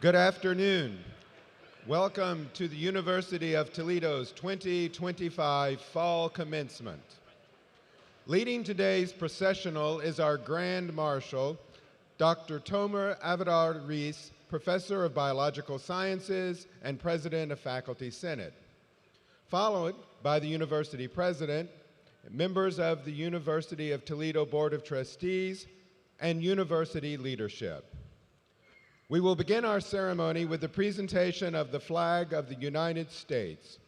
Good afternoon. Welcome to the University of Toledo's 2025 Fall Commencement. Leading today's processional is our Grand Marshal, Dr. Tomer Avidar-Rees, Professor of Biological Sciences and President of Faculty Senate, followed by the University President, members of the University of Toledo Board of Trustees, and university leadership. We will begin our ceremony with the presentation of the flag of the United States.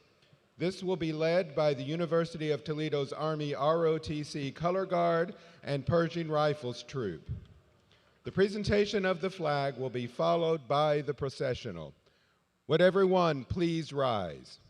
This will be led by the University of Toledo's Army ROTC Color Guard and Pershing Rifles Troop. The presentation of the flag will be followed by the processional. Would everyone please rise?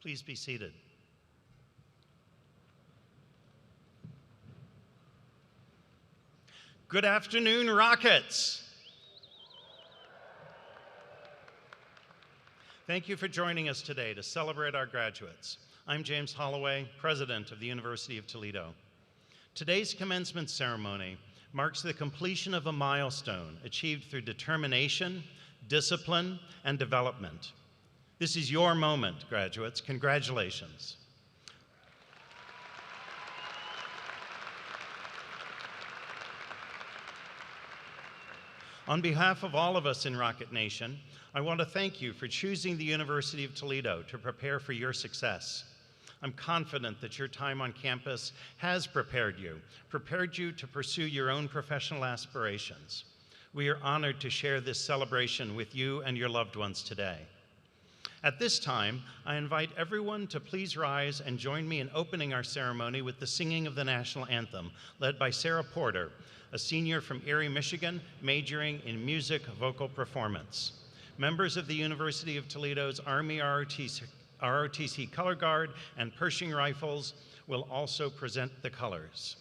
Please be seated. Good afternoon, Rockets. Thank you for joining us today to celebrate our graduates. I'm James Holloway, president of the University of Toledo. Today's commencement ceremony marks the completion of a milestone achieved through determination, discipline, and development. This is your moment, graduates. Congratulations. On behalf of all of us in Rocket Nation, I want to thank you for choosing the University of Toledo to prepare for your success. I'm confident that your time on campus has prepared you to pursue your own professional aspirations. We are honored to share this celebration with you and your loved ones today. At this time, I invite everyone to please rise and join me in opening our ceremony with the singing of the national anthem, led by Sarah Porter, a senior from Erie, Michigan, majoring in music vocal performance. Members of the University of Toledo's Army ROTC Color Guard and Pershing Rifles will also present the colors.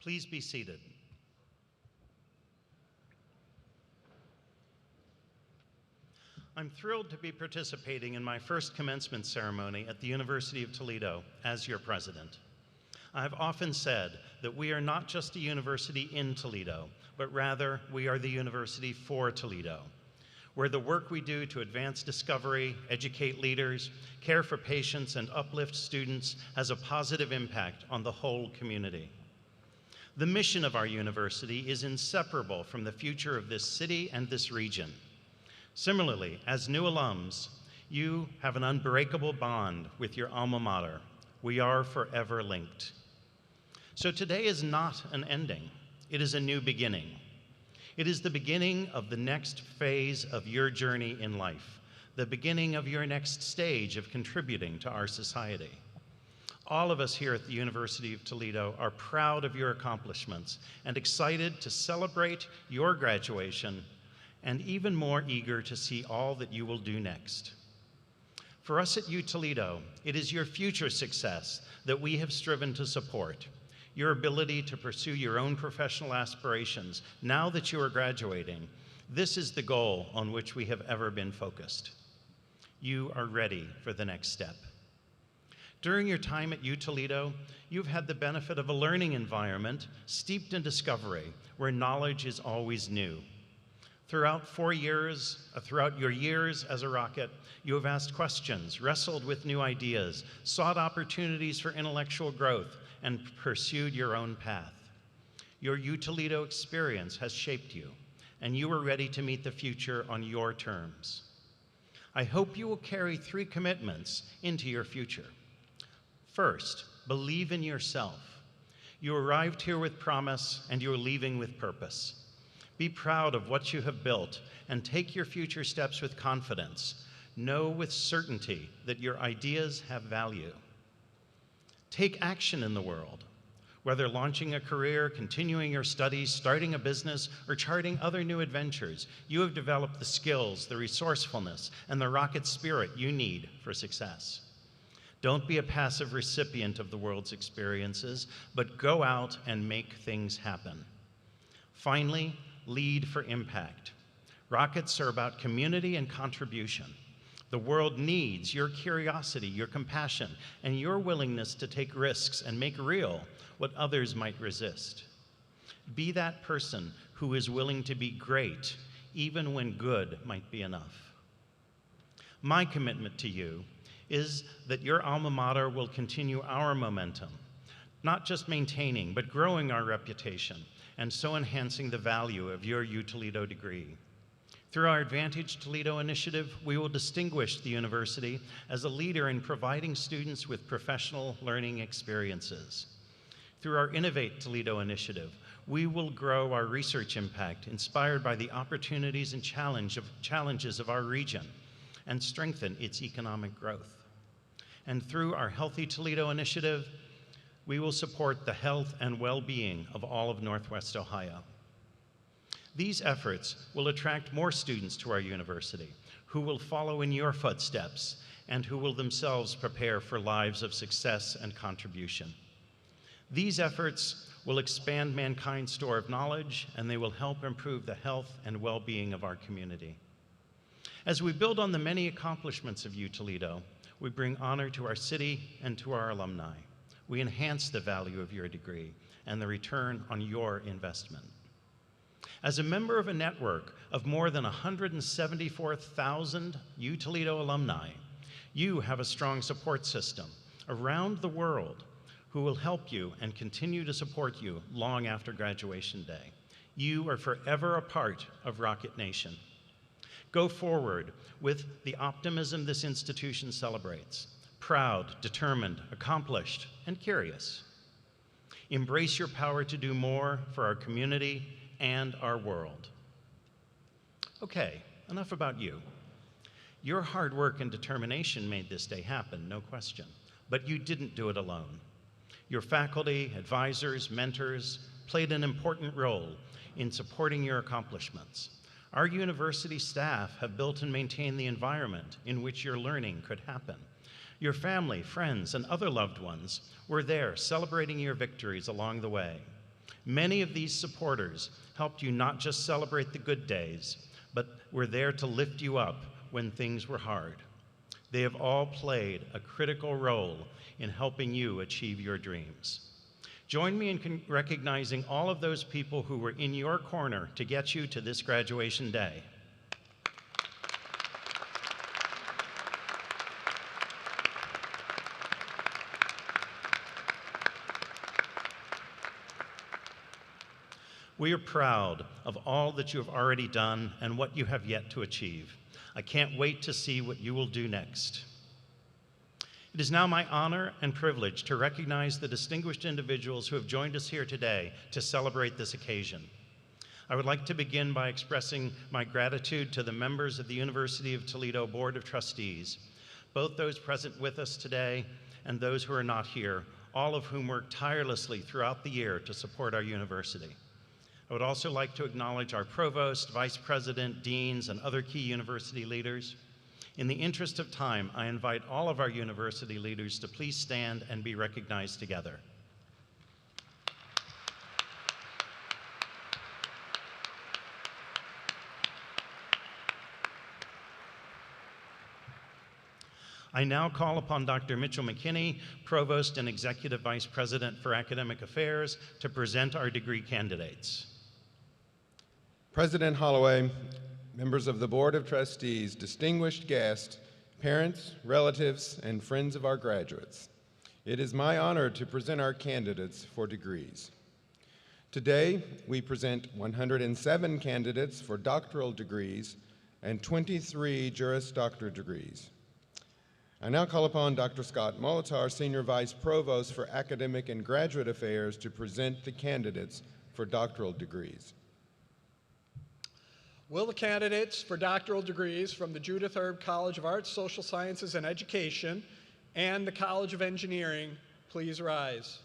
Please be seated. I'm thrilled to be participating in my first commencement ceremony at the University of Toledo as your president. I've often said that we are not just a university in Toledo, but rather we are the university for Toledo, where the work we do to advance discovery, educate leaders, care for patients, and uplift students has a positive impact on the whole community. The mission of our university is inseparable from the future of this city and this region. Similarly, as new alums, you have an unbreakable bond with your alma mater. We are forever linked. So today is not an ending. It is a new beginning. It is the beginning of the next phase of your journey in life, the beginning of your next stage of contributing to our society. All of us here at the University of Toledo are proud of your accomplishments and excited to celebrate your graduation, and even more eager to see all that you will do next. For us at U Toledo, it is your future success that we have striven to support. Your ability to pursue your own professional aspirations now that you are graduating, this is the goal on which we have ever been focused. You are ready for the next step. During your time at U Toledo, you've had the benefit of a learning environment steeped in discovery, where knowledge is always new. Throughout your years as a Rocket, you have asked questions, wrestled with new ideas, sought opportunities for intellectual growth, and pursued your own path. Your U-Toledo experience has shaped you, and you are ready to meet the future on your terms. I hope you will carry 3 commitments into your future. First, believe in yourself. You arrived here with promise, and you're leaving with purpose. Be proud of what you have built, and take your future steps with confidence. Know with certainty that your ideas have value. Take action in the world. Whether launching a career, continuing your studies, starting a business, or charting other new adventures, you have developed the skills, the resourcefulness, and the rocket spirit you need for success. Don't be a passive recipient of the world's experiences, but go out and make things happen. Finally, lead for impact. Rockets are about community and contribution. The world needs your curiosity, your compassion, and your willingness to take risks and make real what others might resist. Be that person who is willing to be great, even when good might be enough. My commitment to you is that your alma mater will continue our momentum, not just maintaining, but growing our reputation, and so enhancing the value of your U-Toledo degree. Through our Advantage Toledo initiative, we will distinguish the university as a leader in providing students with professional learning experiences. Through our Innovate Toledo initiative, we will grow our research impact inspired by the opportunities and challenges of our region and strengthen its economic growth. And through our Healthy Toledo initiative, we will support the health and well-being of all of Northwest Ohio. These efforts will attract more students to our university who will follow in your footsteps and who will themselves prepare for lives of success and contribution. These efforts will expand mankind's store of knowledge, and they will help improve the health and well-being of our community. As we build on the many accomplishments of U-Toledo, we bring honor to our city and to our alumni. We enhance the value of your degree and the return on your investment. As a member of a network of more than 174,000 U-Toledo alumni, you have a strong support system around the world who will help you and continue to support you long after graduation day. You are forever a part of Rocket Nation. Go forward with the optimism this institution celebrates. Proud, determined, accomplished, and curious. Embrace your power to do more for our community and our world. Okay, enough about you. Your hard work and determination made this day happen, no question, but you didn't do it alone. Your faculty, advisors, mentors played an important role in supporting your accomplishments. Our university staff have built and maintained the environment in which your learning could happen. Your family, friends, and other loved ones were there celebrating your victories along the way. Many of these supporters helped you not just celebrate the good days, but were there to lift you up when things were hard. They have all played a critical role in helping you achieve your dreams. Join me in recognizing all of those people who were in your corner to get you to this graduation day. We are proud of all that you have already done and what you have yet to achieve. I can't wait to see what you will do next. It is now my honor and privilege to recognize the distinguished individuals who have joined us here today to celebrate this occasion. I would like to begin by expressing my gratitude to the members of the University of Toledo Board of Trustees, both those present with us today and those who are not here, all of whom worked tirelessly throughout the year to support our university. I would also like to acknowledge our provost, vice president, deans, and other key university leaders. In the interest of time, I invite all of our university leaders to please stand and be recognized together. I now call upon Dr. Mitchell McKinney, Provost and Executive Vice President for Academic Affairs, to present our degree candidates. President Holloway, members of the Board of Trustees, distinguished guests, parents, relatives, and friends of our graduates, it is my honor to present our candidates for degrees. Today, we present 107 candidates for doctoral degrees and 23 Juris Doctor degrees. I now call upon Dr. Scott Molitor, Senior Vice Provost for Academic and Graduate Affairs, to present the candidates for doctoral degrees. Will the candidates for doctoral degrees from the Judith Erb College of Arts, Social Sciences, and Education and the College of Engineering please rise?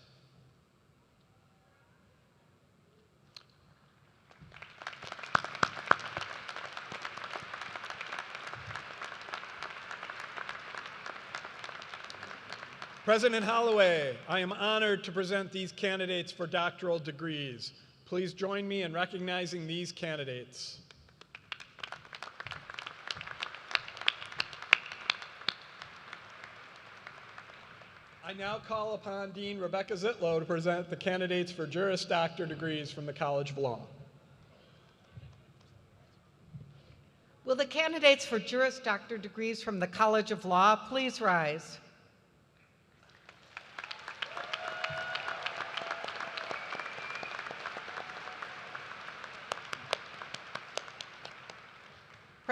President Holloway, I am honored to present these candidates for doctoral degrees. Please join me in recognizing these candidates. I now call upon Dean Rebecca Zitlow to present the candidates for Juris Doctor degrees from the College of Law. Will the candidates for Juris Doctor degrees from the College of Law please rise?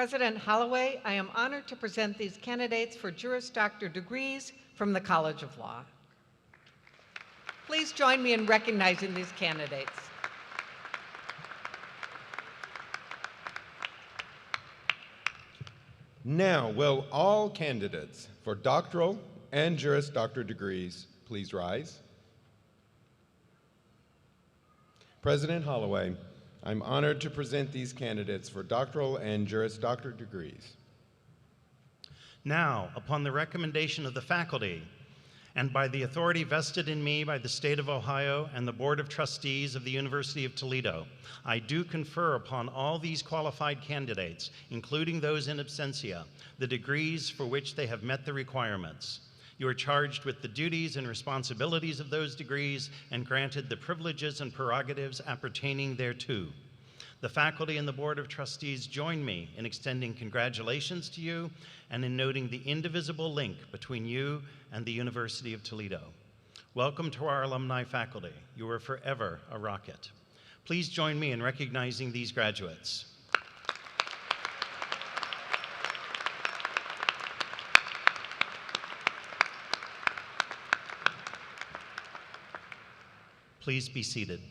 President Holloway, I am honored to present these candidates for Juris Doctor degrees from the College of Law. Please join me in recognizing these candidates. Now, will all candidates for doctoral and Juris Doctor degrees please rise? President Holloway, I'm honored to present these candidates for doctoral and Juris Doctor degrees. Now, upon the recommendation of the faculty, and by the authority vested in me by the State of Ohio and the Board of Trustees of the University of Toledo, I do confer upon all these qualified candidates, including those in absentia, the degrees for which they have met the requirements. You are charged with the duties and responsibilities of those degrees and granted the privileges and prerogatives appertaining thereto. The faculty and the Board of Trustees join me in extending congratulations to you and in noting the indivisible link between you and the University of Toledo. Welcome to our alumni faculty. You are forever a rocket. Please join me in recognizing these graduates. Please be seated.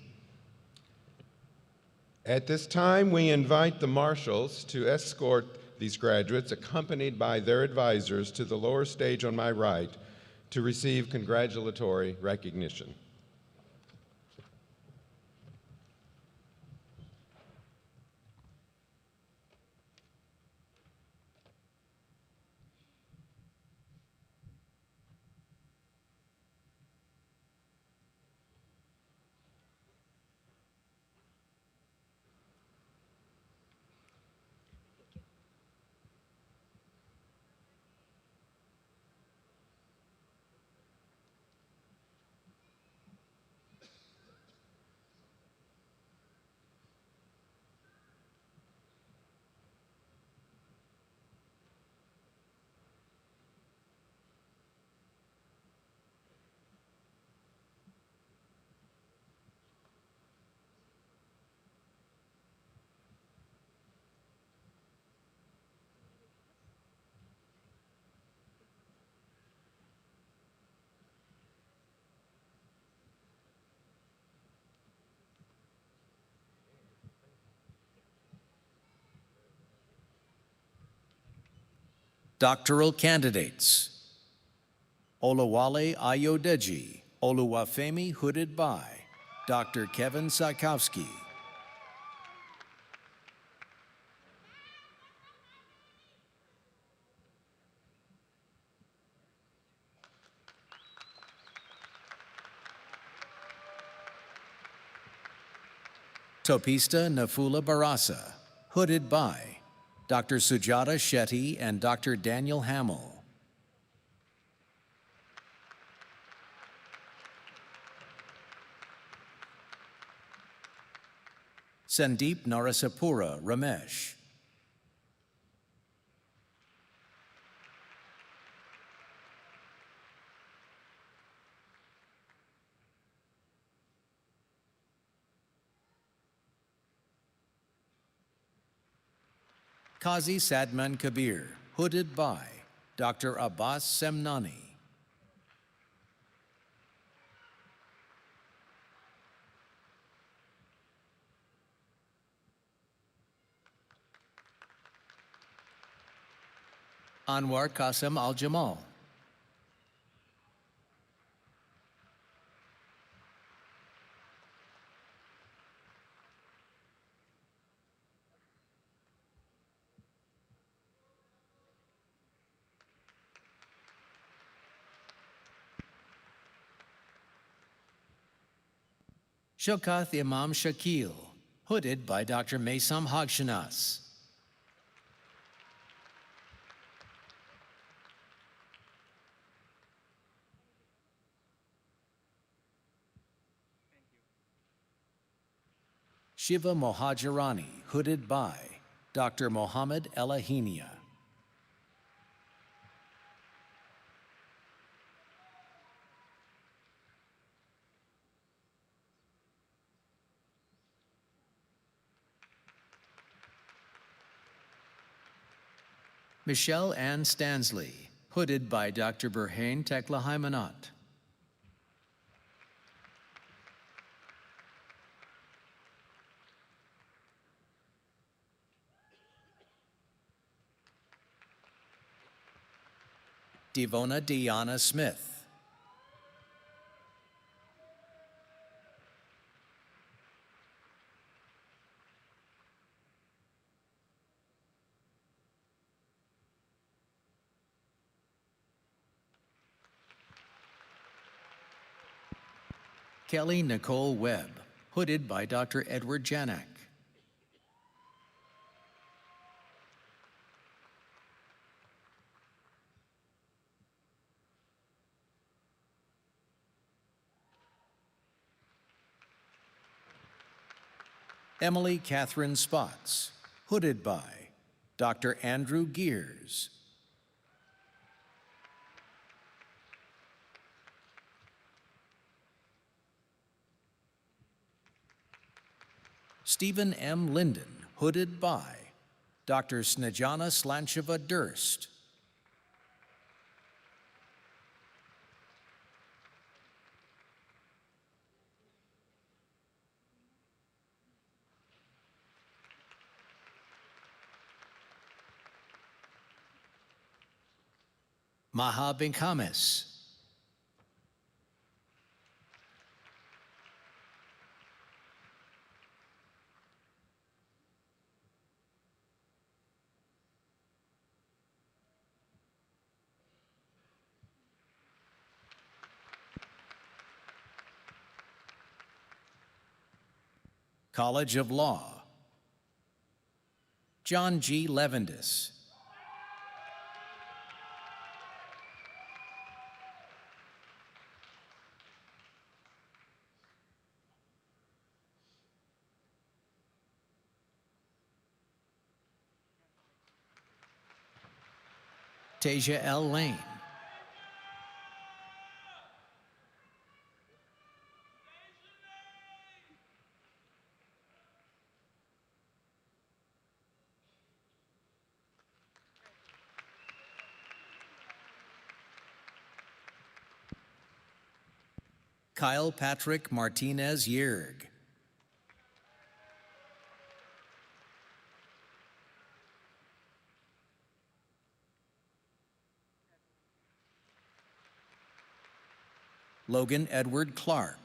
At this time, we invite the marshals to escort these graduates, accompanied by their advisors, to the lower stage on my right to receive congratulatory recognition. Doctoral candidates: Olawale Ayodeji, Oluwafemi Hooded by Dr. Kevin Sakowski. Topista Nafula Barasa, Hooded by Dr. Sujata Shetty and Dr. Daniel Hamill. Sandeep Narasapura Ramesh. Qazi Sadman Kabir, hooded by Dr. Abbas Semnani. Anwar Qasim Al-Jamal. Shaukath Imam Shakil, hooded by Dr. Maysam Hogshanas. Shiva Mohajirani, hooded by Dr. Mohammed Elahinia. Michelle Ann Stansley, hooded by Dr. Burhain Teklahaimanot. Devona Deanna Smith. Kelly Nicole Webb, hooded by Dr. Edward Janak. Emily Catherine Spots, hooded by Dr. Andrew Gears. Stephen M. Linden, hooded by Dr. Snejana Slancheva Durst. Maha Binkamis. College of Law. John G. Levendis. Tasia L. Lane. Kyle Patrick Martinez Yerg. Logan Edward Clark.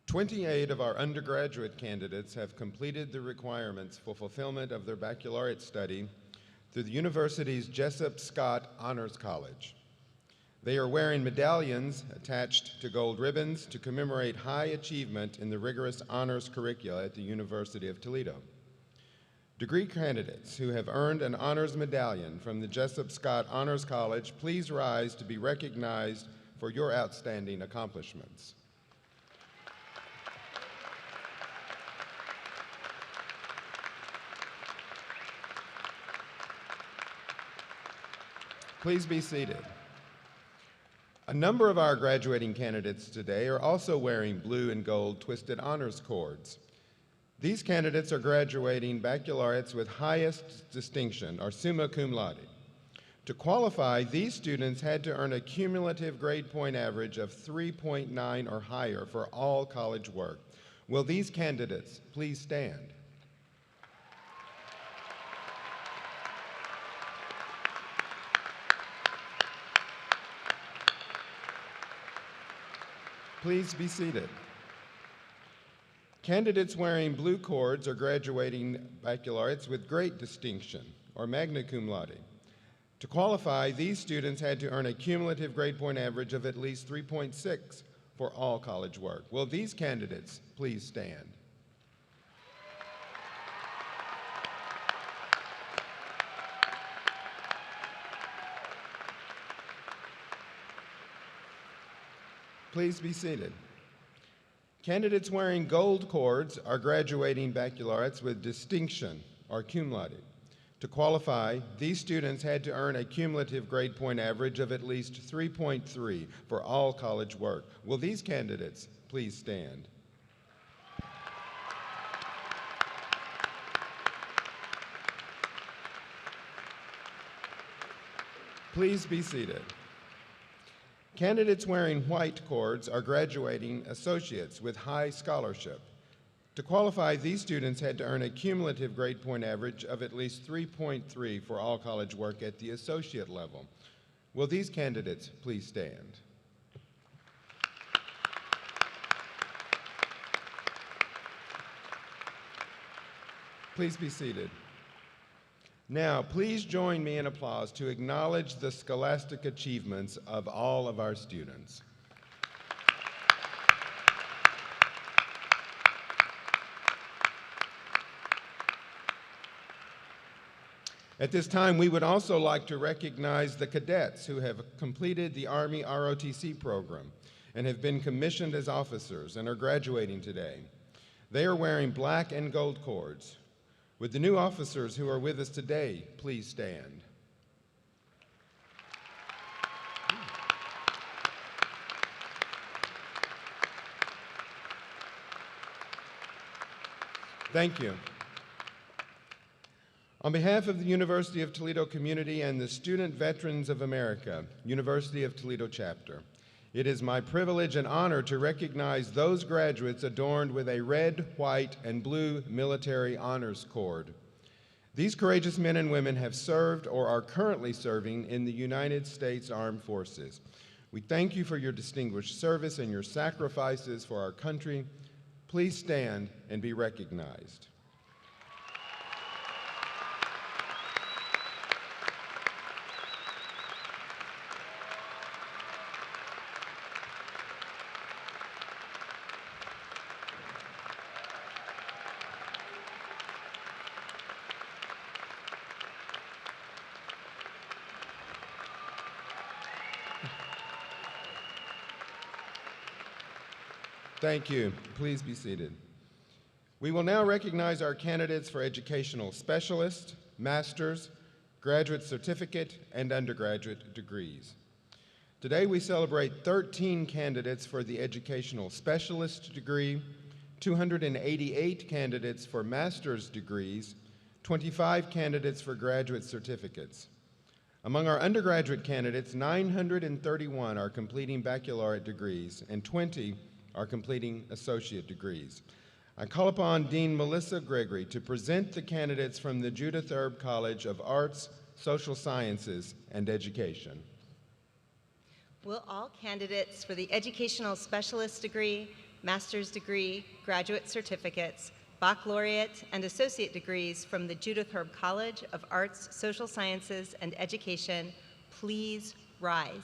28 of our undergraduate candidates have completed the requirements for fulfillment of their baccalaureate study through the university's Jessup Scott Honors College. They are wearing medallions attached to gold ribbons to commemorate high achievement in the rigorous honors curricula at the University of Toledo. Degree candidates who have earned an honors medallion from the Jessup Scott Honors College, please rise to be recognized for your outstanding accomplishments. Please be seated. A number of our graduating candidates today are also wearing blue and gold twisted honors cords. These candidates are graduating baccalaureates with highest distinction, or summa cum laude. To qualify, these students had to earn a cumulative grade point average of 3.9 or higher for all college work. Will these candidates please stand? Please be seated. Candidates wearing blue cords are graduating baccalaureates with great distinction, or magna cum laude. To qualify, these students had to earn a cumulative grade point average of at least 3.6 for all college work. Will these candidates please stand? Please be seated. Candidates wearing gold cords are graduating baccalaureates with distinction, or cum laude. To qualify, these students had to earn a cumulative grade point average of at least 3.3 for all college work. Will these candidates please stand? Please be seated. Candidates wearing white cords are graduating associates with high scholarship. To qualify, these students had to earn a cumulative grade point average of at least 3.3 for all college work at the associate level. Will these candidates please stand? Please be seated. Now, please join me in applause to acknowledge the scholastic achievements of all of our students. At this time, we would also like to recognize the cadets who have completed the Army ROTC program and have been commissioned as officers and are graduating today. They are wearing black and gold cords. Would the new officers who are with us today please stand? Thank you. On behalf of the University of Toledo community and the Student Veterans of America, University of Toledo chapter, it is my privilege and honor to recognize those graduates adorned with a red, white, and blue military honors cord. These courageous men and women have served or are currently serving in the United States Armed Forces. We thank you for your distinguished service and your sacrifices for our country. Please stand and be recognized. Thank you. Please be seated. We will now recognize our candidates for educational specialist, master's, graduate certificate, and undergraduate degrees. Today we celebrate 13 candidates for the educational specialist degree, 288 candidates for master's degrees, 25 candidates for graduate certificates. Among our undergraduate candidates, 931 are completing baccalaureate degrees and 20 are completing associate degrees. I call upon Dean Melissa Gregory to present the candidates from the Judith Erb College of Arts, Social Sciences, and Education. Will all candidates for the educational specialist degree, master's degree, graduate certificates, baccalaureate, and associate degrees from the Judith Herb College of Arts, Social Sciences, and Education, please rise.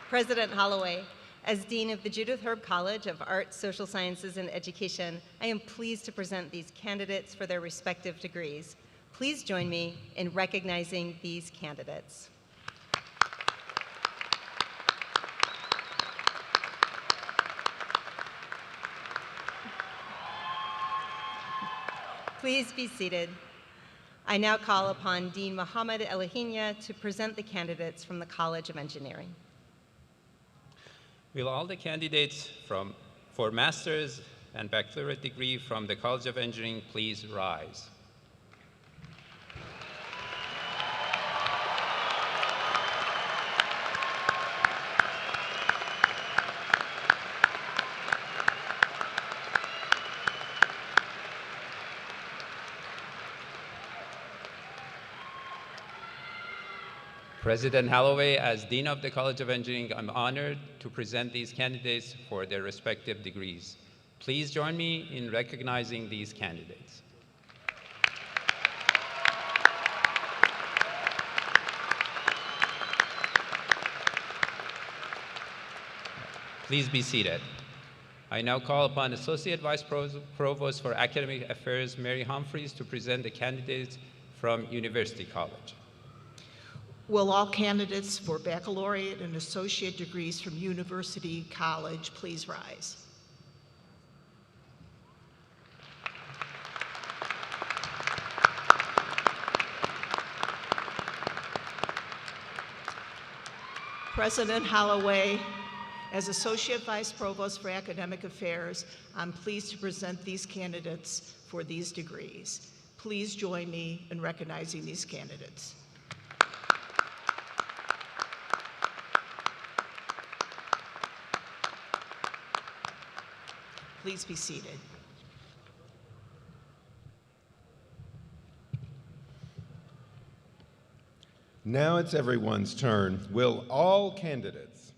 President Holloway, as Dean of the Judith Herb College of Arts, Social Sciences, and Education, I am pleased to present these candidates for their respective degrees. Please join me in recognizing these candidates. Please be seated. I now call upon Dean Mohammed Elahinia to present the candidates from the College of Engineering. Will all the candidates for master's and baccalaureate degree from the College of Engineering please rise? President Holloway, as Dean of the College of Engineering, I'm honored to present these candidates for their respective degrees. Please join me in recognizing these candidates. Please be seated. I now call upon Associate Vice Provost for Academic Affairs, Mary Humphreys, to present the candidates from University College. Will all candidates for baccalaureate and associate degrees from University College please rise? President Holloway, as Associate Vice Provost for Academic Affairs, I'm pleased to present these candidates for these degrees. Please join me in recognizing these candidates. Please be seated. Now it's everyone's turn. Will all candidates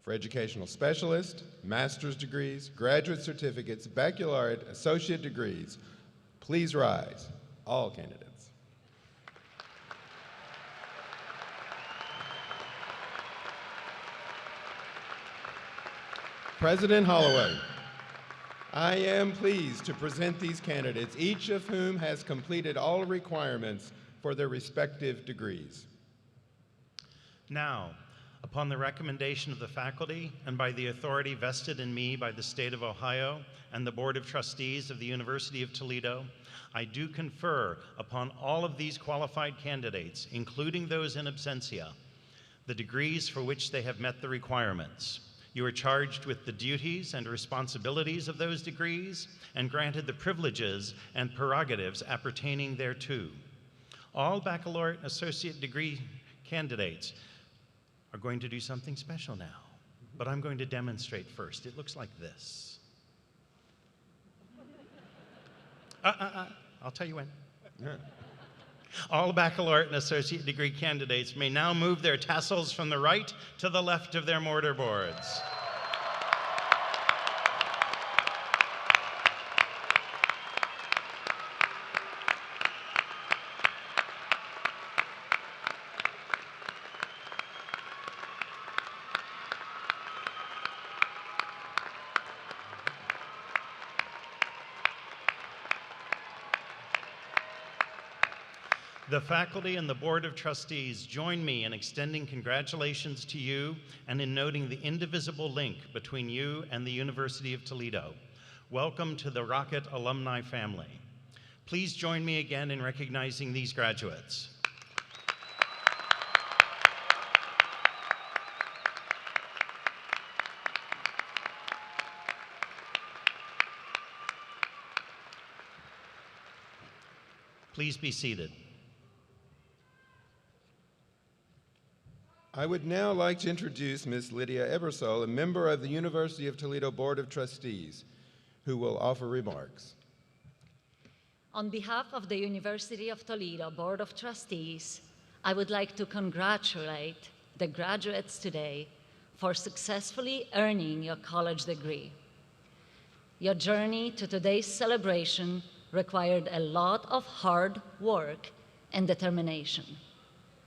for educational specialist, master's degrees, graduate certificates, baccalaureate, associate degrees, please rise? All candidates. President Holloway, I am pleased to present these candidates, each of whom has completed all requirements for their respective degrees. Now, upon the recommendation of the faculty and by the authority vested in me by the State of Ohio and the Board of Trustees of the University of Toledo, I do confer upon all of these qualified candidates, including those in absentia, the degrees for which they have met the requirements. You are charged with the duties and responsibilities of those degrees and granted the privileges and prerogatives appertaining thereto. All baccalaureate and associate degree candidates are going to do something special now, but I'm going to demonstrate first. It looks like this. I'll tell you when. All baccalaureate and associate degree candidates may now move their tassels from the right to the left of their mortar boards. The faculty and the Board of Trustees join me in extending congratulations to you and in noting the indivisible link between you and the University of Toledo. Welcome to the Rocket alumni family. Please join me again in recognizing these graduates. Please be seated. I would now like to introduce Ms. Lydia Ebersole, a member of the University of Toledo Board of Trustees, who will offer remarks. On behalf of the University of Toledo Board of Trustees, I would like to congratulate the graduates today for successfully earning your college degree. Your journey to today's celebration required a lot of hard work and determination.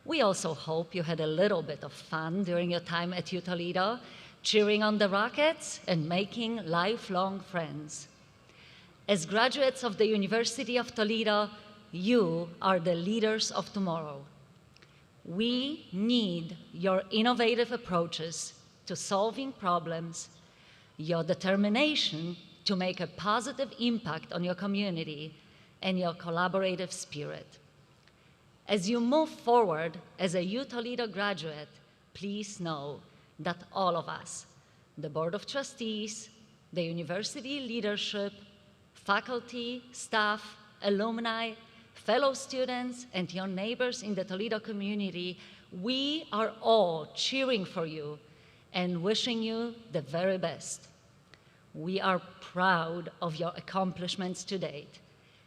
We also hope you had a little bit of fun during your time at UToledo, cheering on the Rockets and making lifelong friends. As graduates of the University of Toledo, you are the leaders of tomorrow. We need your innovative approaches to solving problems, your determination to make a positive impact on your community, and your collaborative spirit. As you move forward as a UToledo graduate, please know that all of us, the Board of Trustees, the university leadership, faculty, staff, alumni, fellow students, and your neighbors in the Toledo community, we are all cheering for you and wishing you the very best. We are proud of your accomplishments to date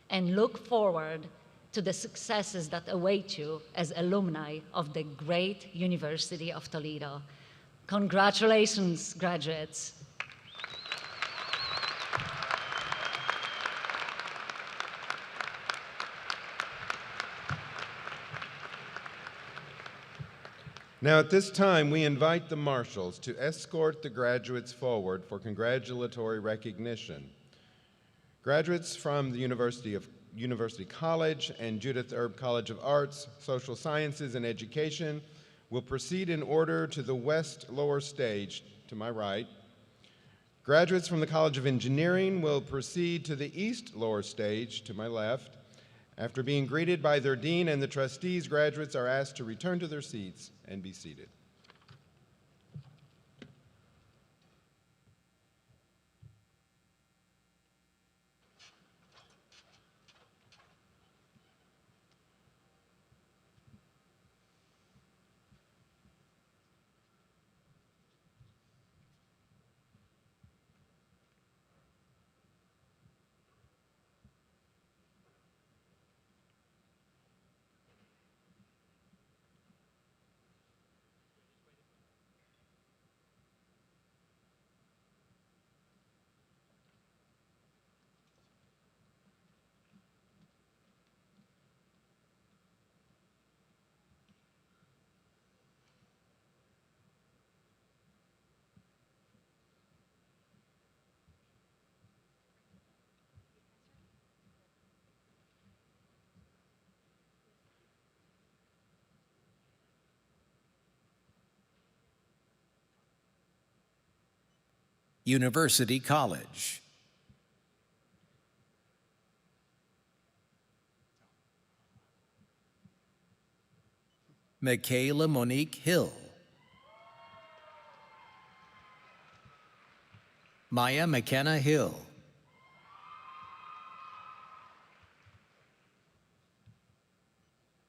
and look forward to the successes that await you as alumni of the great University of Toledo. Congratulations, graduates. Now, at this time, we invite the marshals to escort the graduates forward for congratulatory recognition. Graduates from the University College and Judith Erb College of Arts, Social Sciences, and Education will proceed in order to the west lower stage, to my right. Graduates from the College of Engineering will proceed to the east lower stage, to my left. After being greeted by their dean and the trustees, graduates are asked to return to their seats and be seated. University College. Michaela Monique Hill. Maya McKenna Hill.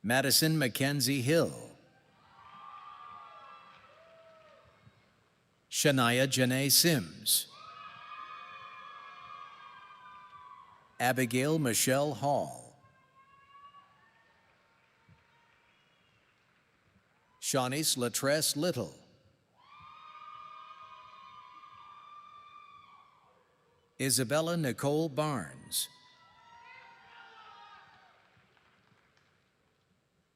Madison Mackenzie Hill. Shania Janae Sims. Abigail Michelle Hall. Shawnice Latress Little. Isabella Nicole Barnes.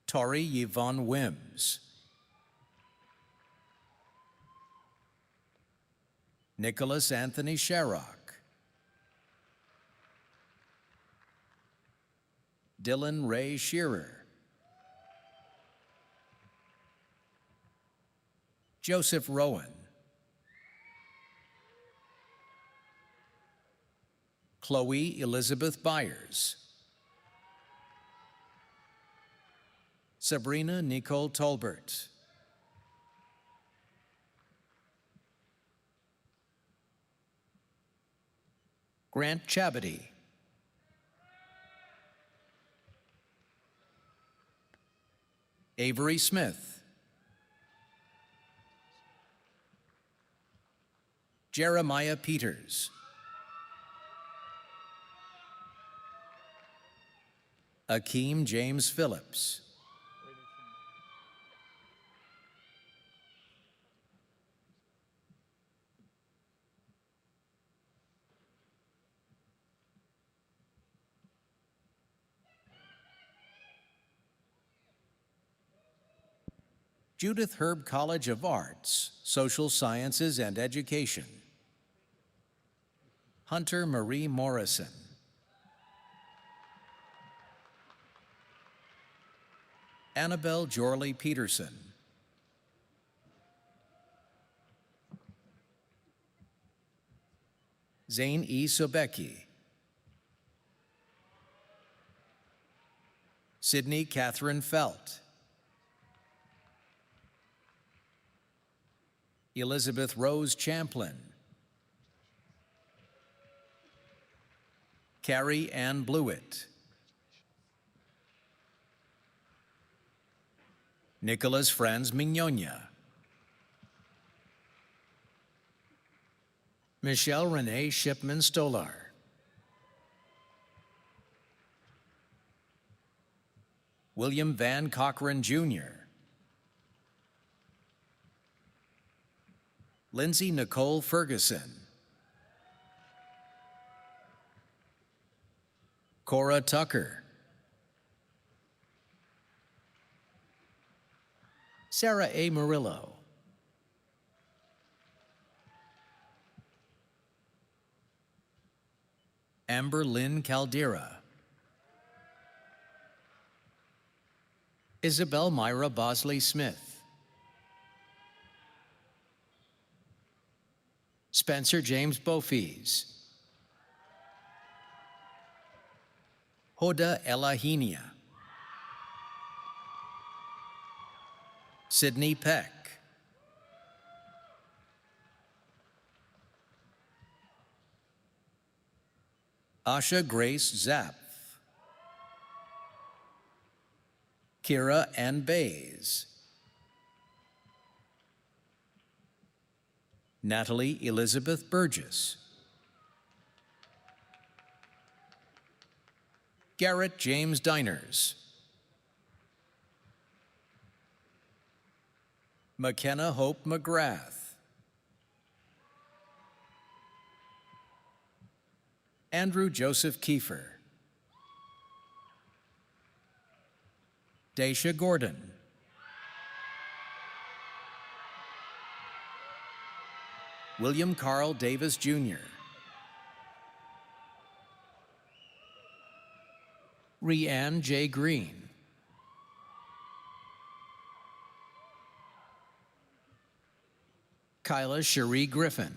Tori Yvonne Wims. Nicholas Anthony Sharrock. Dylan Ray Shearer. Joseph Rowan. Chloe Elizabeth Byers. Sabrina Nicole Tolbert. Grant Chabady. Avery Smith. Jeremiah Peters. Akeem James Phillips. Judith Herb College of Arts, Social Sciences and Education. Hunter Marie Morrison. Annabelle Jorley Peterson. Zane E. Sobecki. Sydney Catherine Felt. Elizabeth Rose Champlin. Carrie Ann Blewett. Nicholas Franz Mignonia. Michelle Renee Shipman Stolar. William Van Cochran Jr. Lindsay Nicole Ferguson. Cora Tucker. Sarah A. Murillo. Amber Lynn Caldera. Isabel Myra Bosley Smith. Spencer James Bofes. Hoda Elahenia. Sydney Peck. Asha Grace Zapp. Kira Ann Bays. Natalie Elizabeth Burgess. Garrett James Diners. McKenna Hope McGrath. Andrew Joseph Kiefer. Daisha Gordon. William Carl Davis Jr. Rianne J. Green. Kyla Cherie Griffin.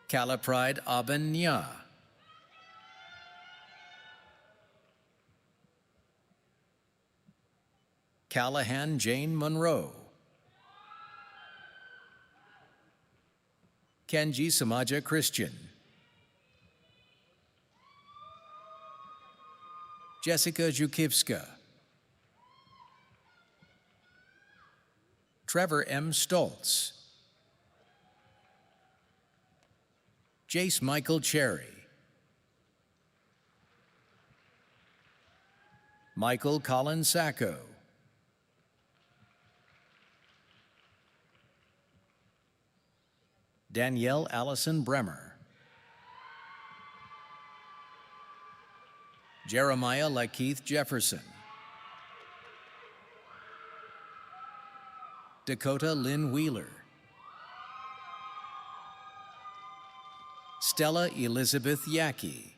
Calapride Aben Nya. Callahan Jane Monroe. Kenji Samaja Christian. Jessica Zhukivska. Trevor M. Stoltz. Jace Michael Cherry. Michael Colin Sacco. Danielle Allison Bremer. Jeremiah Lakeith Jefferson. Dakota Lynn Wheeler. Stella Elizabeth Yackey.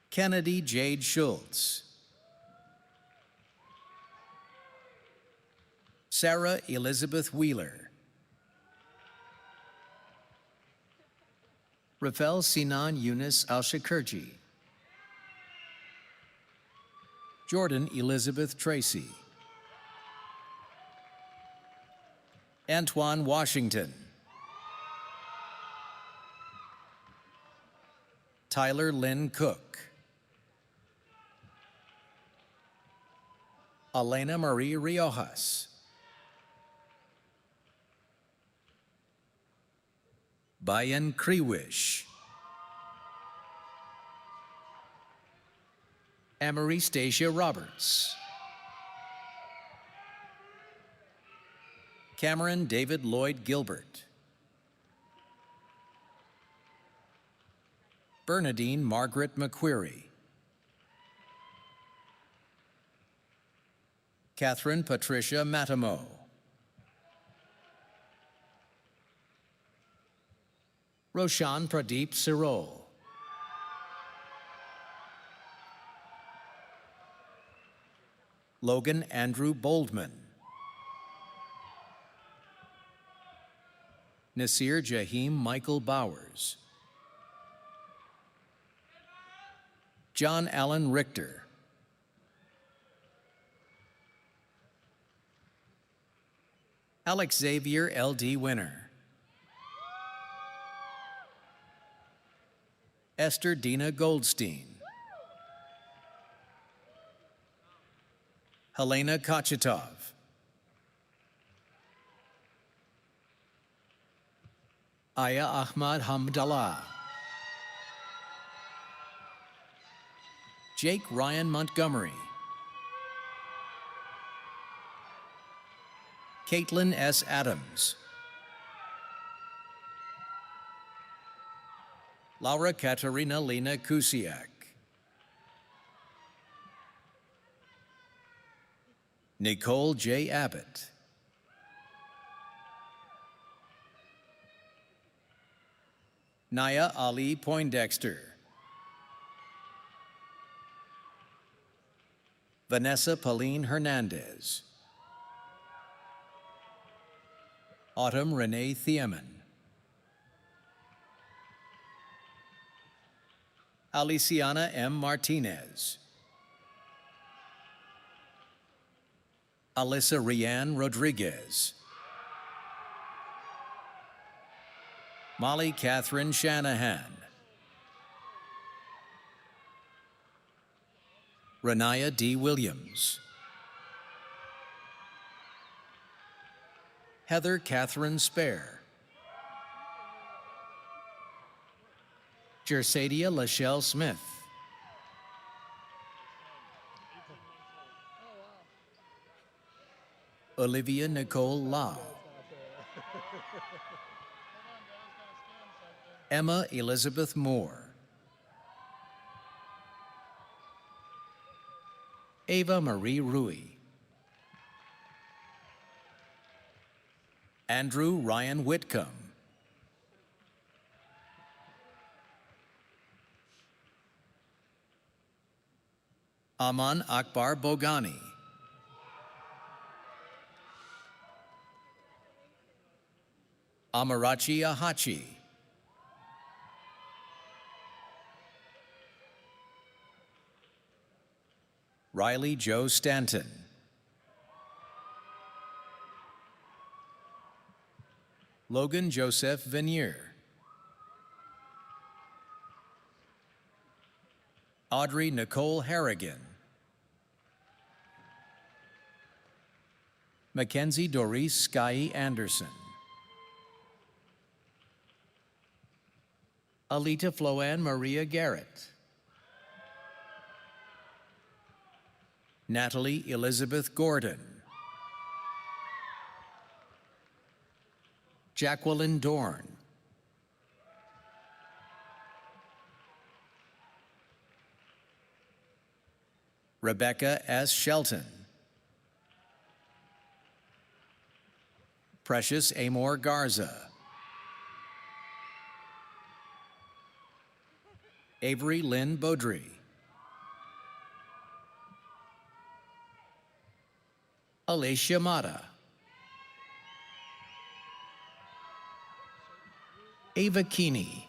Kennedy Jade Schultz. Sarah Elizabeth Wheeler. Rafael Sinan Yunus Al-Shakurji. Jordan Elizabeth Tracy. Antoine Washington. Tyler Lynn Cook. Elena Marie Riojas. Bayan Kriwish. Amory Stacia Roberts. Cameron David Lloyd Gilbert. Bernadine Margaret McQuarrie. Catherine Patricia Matamo. Roshan Pradeep Sirol. Logan Andrew Boldman. Nasir Jahim Michael Bowers. John Allen Richter. Alex Xavier L.D. Winner. Esther Dina Goldstein. Helena Kochetov. Aya Ahmad Hamdallah. Jake Ryan Montgomery. Caitlin S. Adams. Laura Katarina Lena Kusiak. Nicole J. Abbott. Naya Ali Poindexter. Vanessa Pauline Hernandez. Autumn Renee Thiemann. Aliciana M. Martinez. Alyssa Rianne Rodriguez. Molly Catherine Shanahan. Renaya D. Williams. Heather Catherine Spare. Jersadia Lachelle Smith. Olivia Nicole Lau. Emma Elizabeth Moore. Ava Marie Rui. Andrew Ryan Whitcomb. Aman Akbar Bogani. Amarachi Ahachi. Riley Joe Stanton. Logan Joseph Venier. Audrey Nicole Harrigan. Mackenzie Doris Sky Anderson. Alita Floanne Maria Garrett. Natalie Elizabeth Gordon. Jacqueline Dorn. Rebecca S. Shelton. Precious Amor Garza. Avery Lynn Beaudry. Alicia Mata. Ava Keeney.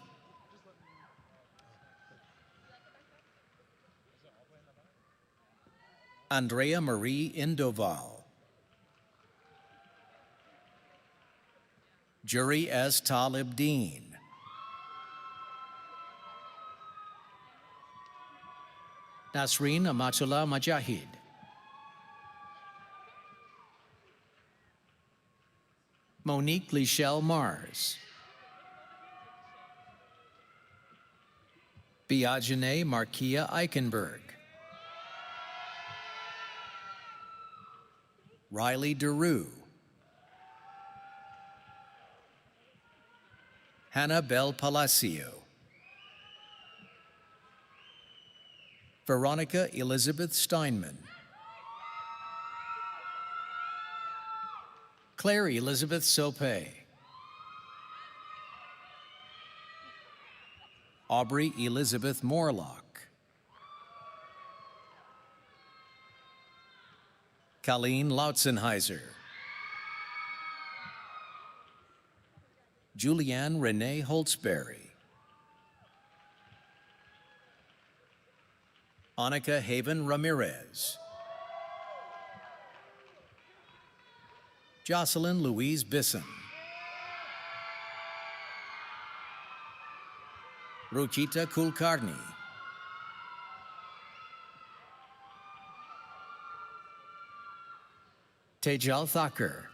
Andrea Marie Indoval. Jury S. Talib Dean. Nasreen Amatullah Majahid. Monique Lichelle Mars. Biagene Markia Eichenberg. Riley DeRue. Hannah Bell Palacio. Veronica Elizabeth Steinman. Claire Elizabeth Sope. Aubrey Elizabeth Morlock. Colleen Lautzenheiser. Julianne Renee Holtzberry. Annika Haven Ramirez. Jocelyn Louise Bisson. Ruchita Kulkarni. Tejal Thakur.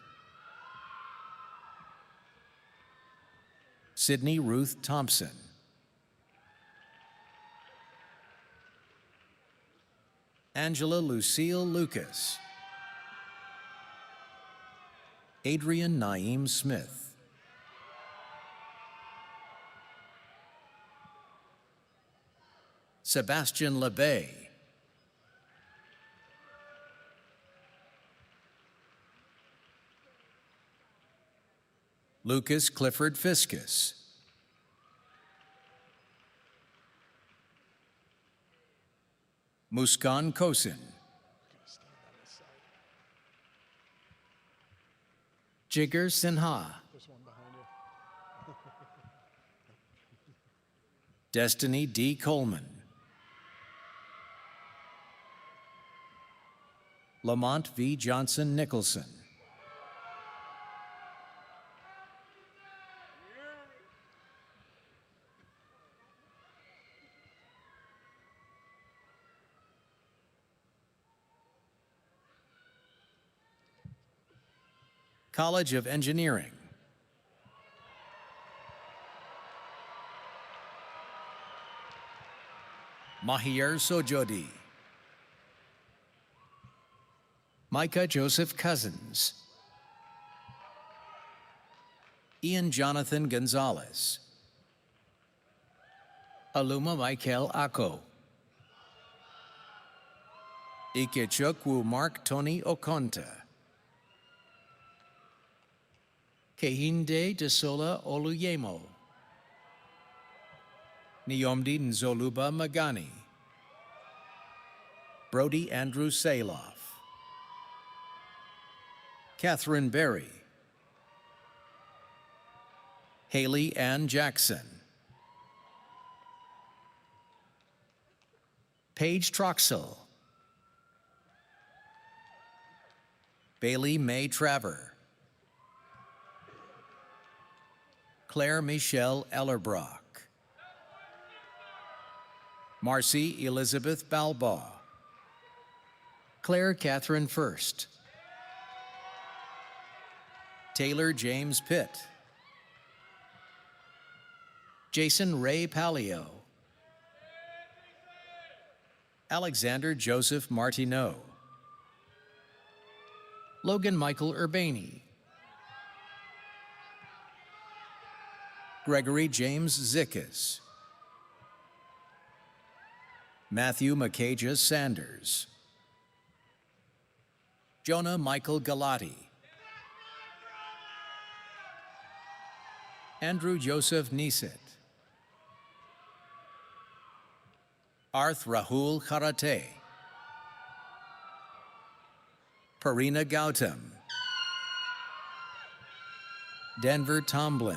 Sydney Ruth Thompson. Angela Lucille Lucas. Adrian Naeem Smith. Sebastian LeBay. Lucas Clifford Fiscus. Muskan Kosin. Jigar Sinha. Destiny D. Coleman. Lamont V. Johnson Nicholson. College of Engineering. Mahir Sojodi. Micah Joseph Cousins. Ian Jonathan Gonzalez. Aluma Michael Ako. Ikechukwu Mark Tony Okonta. Kehinde Desola Oluyemo. Niomdi Nzoluba Magani. Brody Andrew Saloff. Catherine Berry. Haley Ann Jackson. Paige Troxell. Bailey May Traver. Claire Michelle Ellerbrock. Marcy Elizabeth Balbaugh. Claire Catherine First. Taylor James Pitt. Jason Ray Palio. Alexander Joseph Martineau. Logan Michael Urbani. Gregory James Zickas. Matthew Macaja Sanders. Jonah Michael Galati. Andrew Joseph Niset. Arth Rahul Karate. Parina Gautam. Denver Tomlin.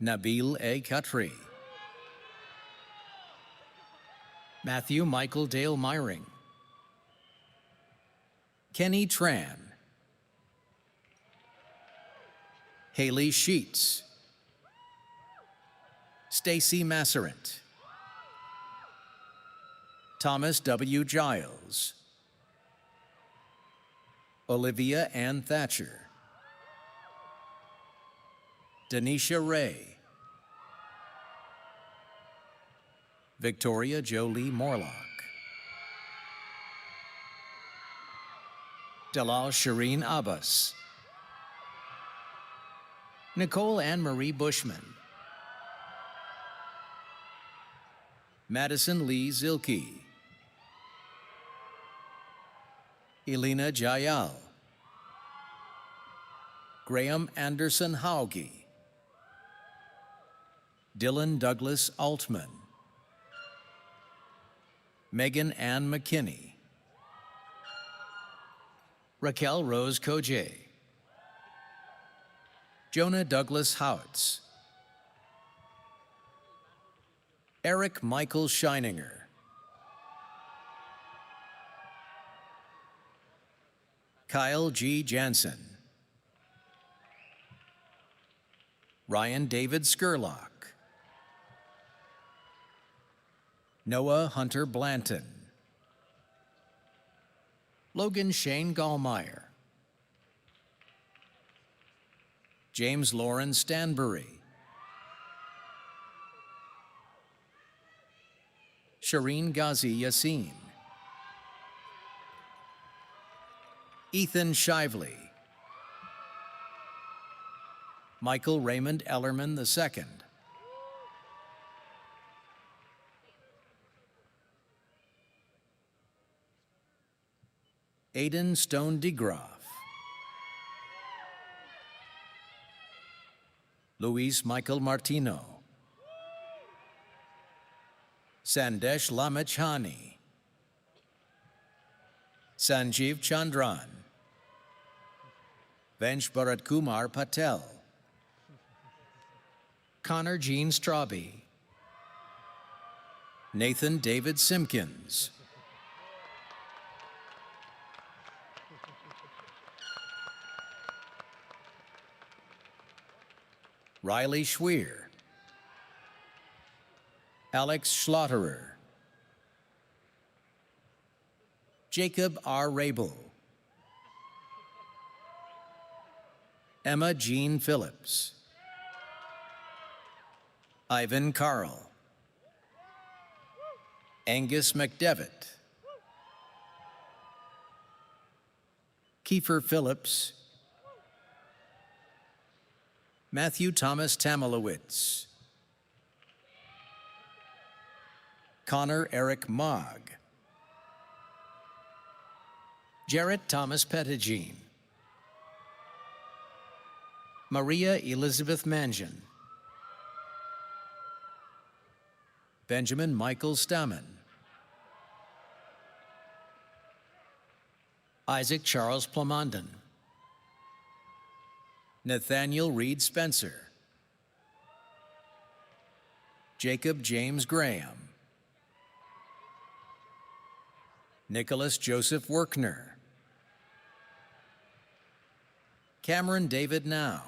Nabil A. Khatri. Matthew Michael Dale Myring. Kenny Tran. Haley Sheets. Stacy Masserant. Thomas W. Giles. Olivia Ann Thatcher. Denisha Ray, Victoria Jolie Morlock, Dalal Shireen Abbas, Nicole Ann Marie Bushman, Madison Lee Zilke, Elena Jayal, Graham Anderson Hauge, Dylan Douglas Altman, Megan Ann McKinney, Raquel Rose Koje, Jonah Douglas Houts, Eric Michael Scheininger, Kyle G. Jansen, Ryan David Skurlock, Noah Hunter Blanton, Logan Shane Gallmeyer, James Lauren Stanbury, Shireen Ghazi Yassin, Ethan Shively, Michael Raymond Ellerman II, Aidan Stone DeGroff, Luis Michael Martino, Sandesh Lamachhani, Sanjeev Chandran, Vensh Bharat Kumar Patel, Connor Jean Straube, Nathan David Simpkins, Riley Schweer, Alex Schlotterer, Jacob R. Rabel, Emma Jean Phillips, Ivan Carl, Angus McDevitt, Kiefer Phillips, Matthew Thomas Tamalowitz, Connor Eric Mogg, Jarrett Thomas Pettigene, Maria Elizabeth Mangian, Benjamin Michael Stammen, Isaac Charles Plamondon, Nathaniel Reed Spencer, Jacob James Graham, Nicholas Joseph Workner, Cameron David Now,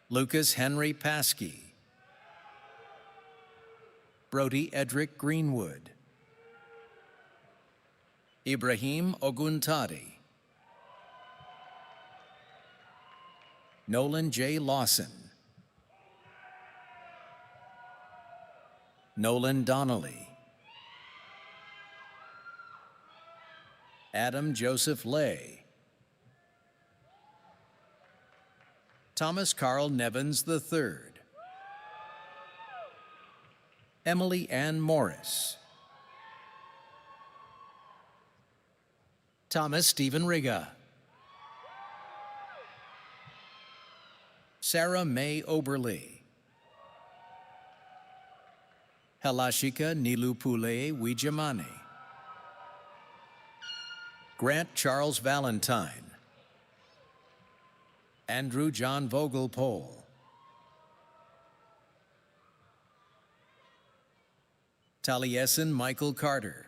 Lucas Henry Paskey, Brody Edric Greenwood, Ibrahim Oguntadi, Nolan J. Lawson, Nolan Donnelly, Adam Joseph Lay, Thomas Carl Nevins III, Emily Ann Morris, Thomas Stephen Riga, Sarah May Oberly, Halashika Nilupule Wijamani, Grant Charles Valentine, Andrew John Vogelpole, Taliesin Michael Carter,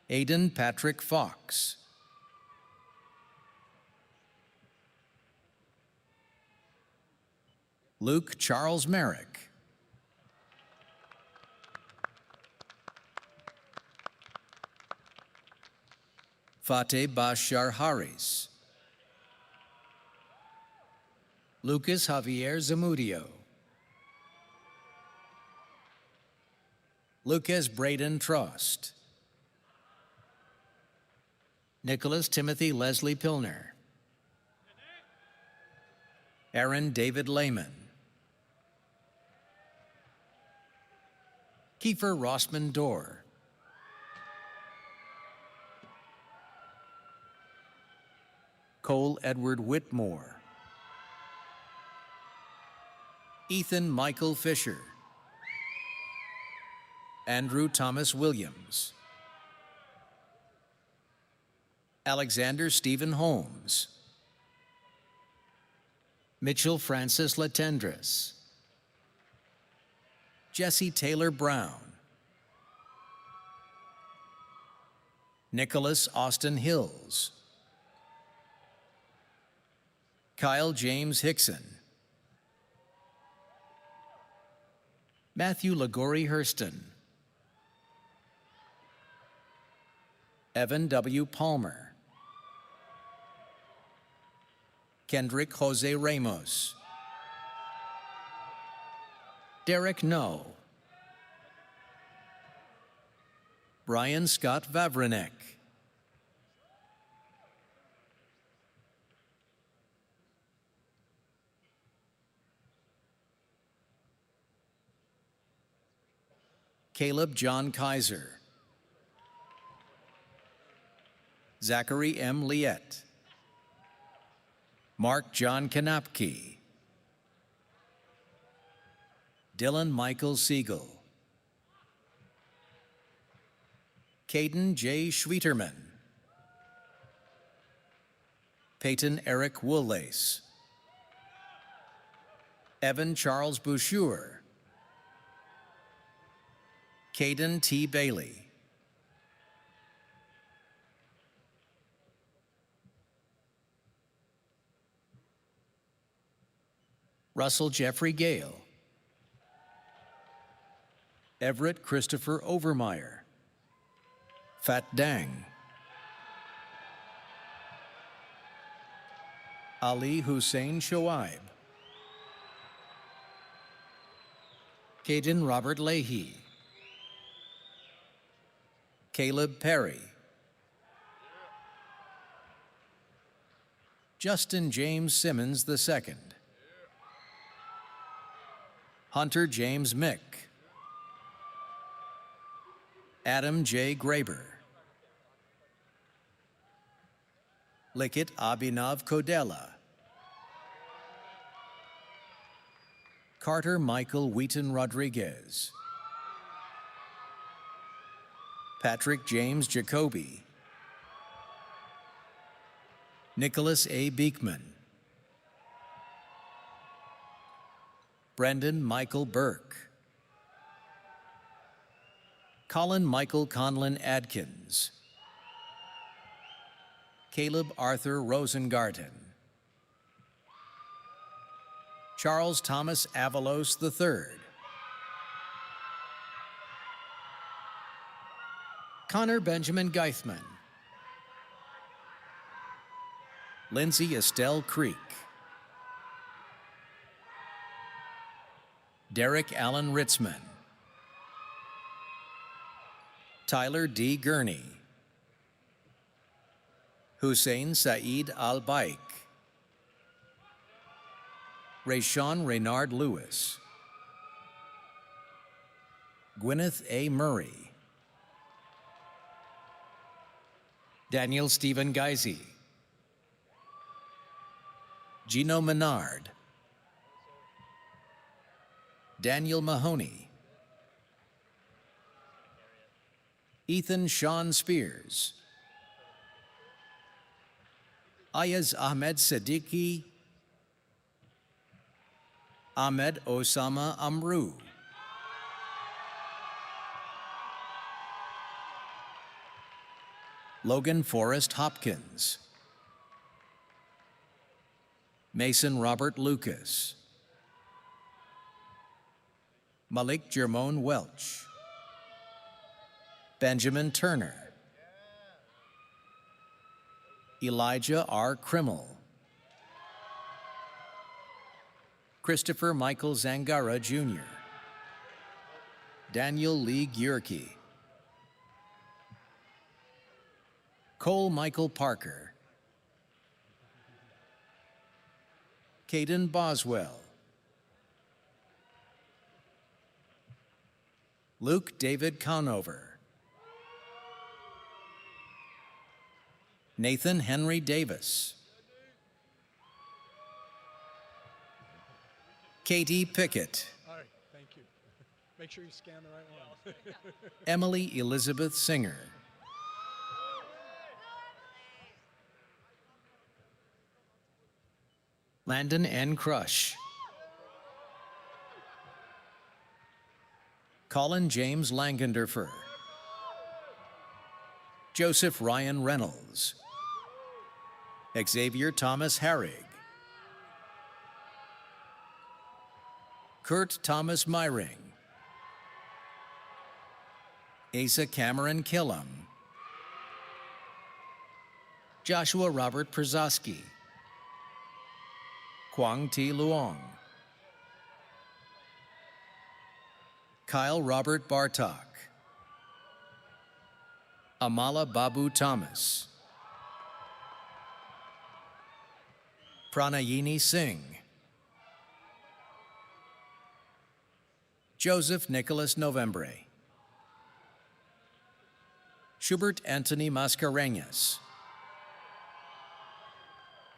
Aidan Patrick Fox, Luke Charles Merrick, Fateh Bashar Haris, Lucas Javier Zamudio. Lucas Braden Trost. Nicholas Timothy Leslie Pilner. Aaron David Lehman. Kiefer Rossman Dorr. Cole Edward Whitmore. Ethan Michael Fisher. Andrew Thomas Williams. Alexander Stephen Holmes. Mitchell Francis Latendresse. Jesse Taylor Brown. Nicholas Austin Hills. Kyle James Hickson. Matthew Lagori Hurston. Evan W. Palmer. Kendrick Jose Ramos. Derek No. Brian Scott Vavrenek. Caleb John Kaiser. Zachary M. Liette. Mark John Kanapke. Dylan Michael Siegel. Caden J. Schwieterman. Peyton Eric Woollace. Evan Charles Bouchur. Caden T. Bailey. Russell Jeffrey Gale. Everett Christopher Overmeyer. Fat Dang. Ali Hussein Shoaib. Caden Robert Leahy. Caleb Perry. Justin James Simmons II. Hunter James Mick. Adam J. Graber. Likit Abhinav Kodela. Carter Michael Wheaton Rodriguez. Patrick James Jacoby. Nicholas A. Beekman. Brendan Michael Burke. Colin Michael Conlon Adkins. Caleb Arthur Rosengarten. Charles Thomas Avalos III. Connor Benjamin Geithman. Lindsay Estelle Creek. Derek Allen Ritzman. Tyler D. Gurney. Hussein Saeed Al-Baik. Rayshawn Reynard Lewis. Gwyneth A. Murray. Daniel Stephen Geisey. Gino Menard. Daniel Mahoney. Ethan Sean Spears. Ayaz Ahmed Siddiqui. Ahmed Osama Amru. Logan Forrest Hopkins. Mason Robert Lucas. Malik Jermone Welch. Benjamin Turner. Elijah R. Krimmel. Christopher Michael Zangara, Jr., Daniel Lee Gyurke, Cole Michael Parker, Caden Boswell, Luke David Conover, Nathan Henry Davis, Katie Pickett, All right, thank you. Make sure you scan the right one. Emily Elizabeth Singer, Landon N. Crush, Colin James Langenderfer, Joseph Ryan Reynolds, Xavier Thomas Harrig, Kurt Thomas Myring, Asa Cameron Killam, Joshua Robert Przowski, Quang T. Luong, Kyle Robert Bartok, Amala Babu Thomas, Pranayini Singh, Joseph Nicholas Novembre, Schubert Anthony Mascarenhas,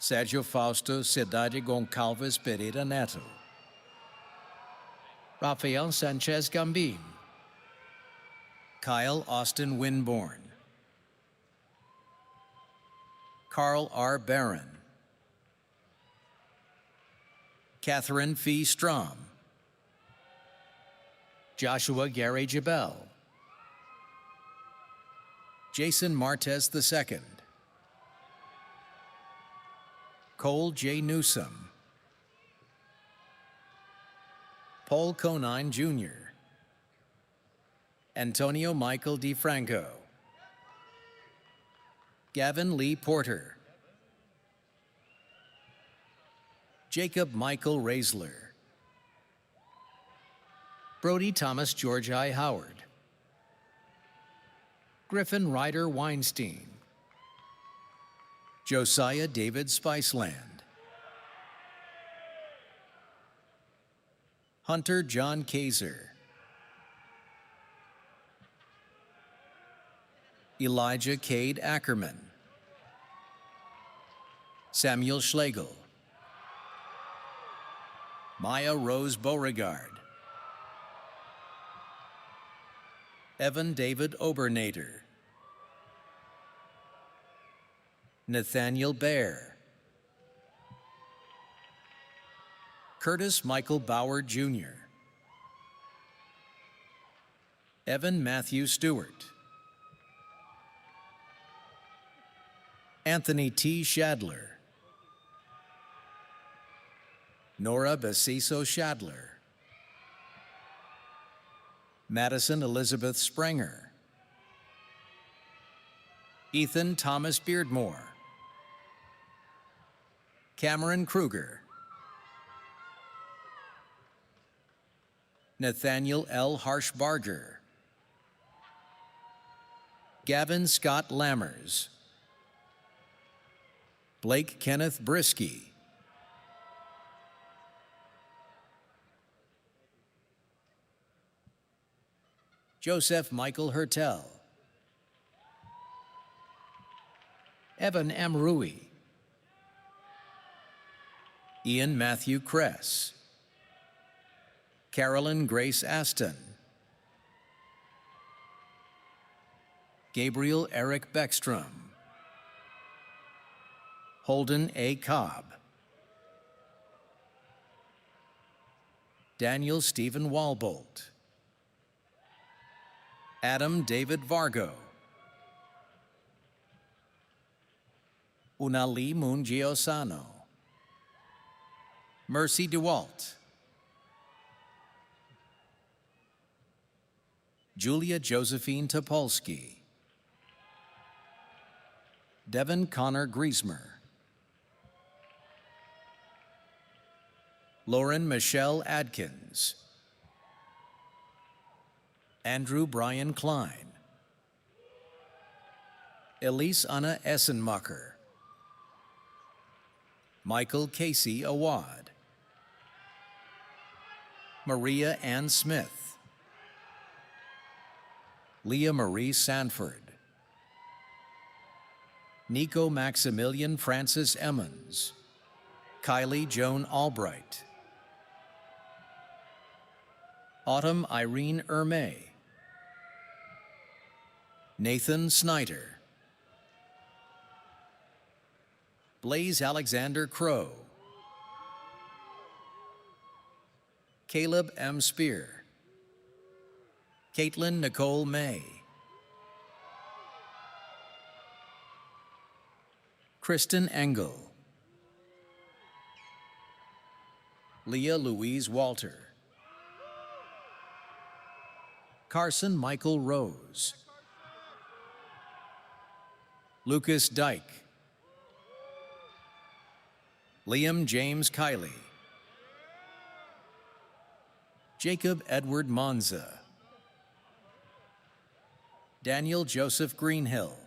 Sergio Fausto Cidade Goncalves Pereira Neto, Rafael Sanchez Gambim, Kyle Austin Winborn, Carl R. Barron, Catherine Fee Strom, Joshua Gary Jabel, Jason Martez II, Cole J. Newsom, Paul Conine Jr., Antonio Michael DiFranco, Gavin Lee Porter, Jacob Michael Raisler, Brody Thomas George I. Howard, Griffin Ryder Weinstein, Josiah David Spiceland, Hunter John Kaiser, Elijah Cade Ackerman, Samuel Schlegel, Maya Rose Beauregard, Evan David Obernader, Nathaniel Baer, Curtis Michael Bauer Jr., Evan Matthew Stewart, Anthony T. Shadler, Nora Besiso Shadler, Madison Elizabeth Sprenger, Ethan Thomas Beardmore, Cameron Kruger, Nathaniel L. Harshbarger, Gavin Scott Lammers, Blake Kenneth Brisky, Joseph Michael Hertel, Evan M. Rui, Ian Matthew Kress, Carolyn Grace Aston, Gabriel Eric Beckstrom, Holden A. Cobb, Daniel Stephen Walbolt, Adam David Vargo, Unali Mungiosano, Mercy DeWalt, Julia Josephine Topolsky, Devin Connor Griesmer, Lauren Michelle Adkins, Andrew Brian Klein, Elise Anna Essenmacher, Michael Casey Awad, Maria Ann Smith, Leah Marie Sanford, Nico Maximilian Francis Emmons, Kylie Joan Albright, Autumn Irene Ermay, Nathan Snyder, Blaze Alexander Crow, Caleb M. Spear, Caitlin Nicole May, Kristen Engel, Leah Louise Walter, Carson Michael Rose, Lucas Dyke, Liam James Kiley, Jacob Edward Monza, Daniel Joseph Greenhill,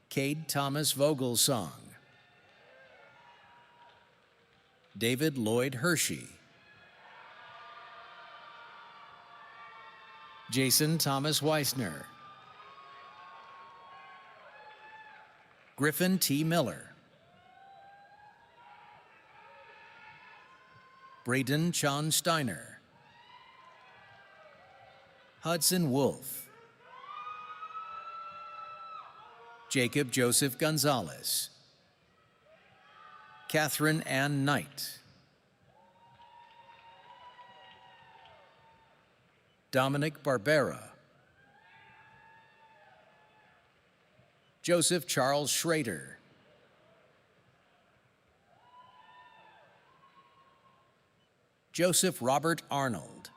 Cade Thomas Vogelsong, David Lloyd Hershey, Jason Thomas Weissner, Griffin T. Miller, Braden Chan Steiner, Hudson Wolf, Jacob Joseph Gonzalez, Catherine Ann Knight, Dominic Barbera, Joseph Charles Schrader, Joseph Robert Arnold,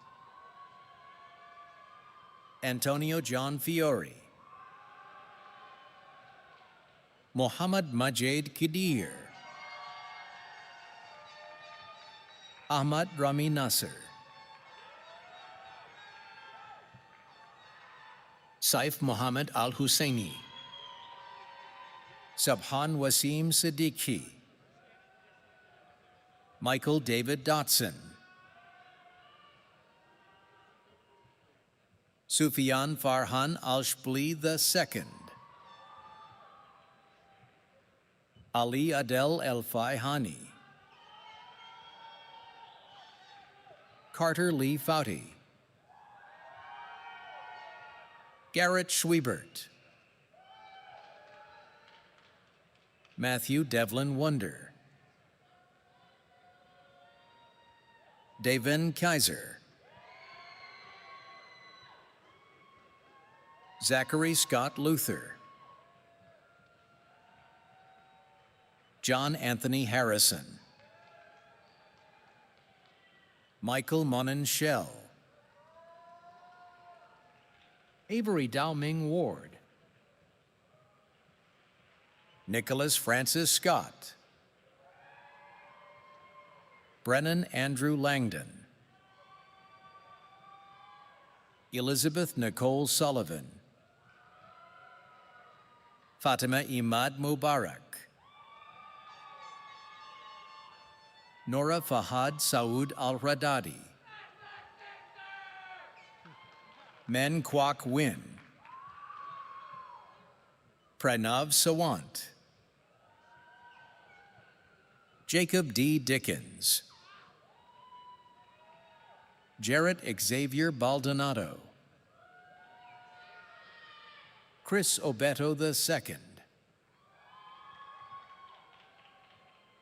Antonio John Fiore, Mohammad Majed Kidir, Ahmad Rami Nasser, Saif Muhammad Al Husseini, Subhan Wasim Siddiqui, Michael David Dotson, Sufyan Farhan Al-Shbli II, Ali Adel El-Faihani, Carter Lee Fouty, Garrett Schwiebert, Matthew Devlin Wonder, Davin Kaiser, Zachary Scott Luther, John Anthony Harrison, Michael Monin Shell, Avery Dao-Ming Ward, Nicholas Francis Scott, Brennan Andrew Langdon, Elizabeth Nicole Sullivan, Fatima Imad Mubarak, Nora Fahad Saud Al-Radadi, Men Kwok Win, Pranav Sawant, Jacob D. Dickens, Jarrett Xavier Baldonado, Chris Obeto II,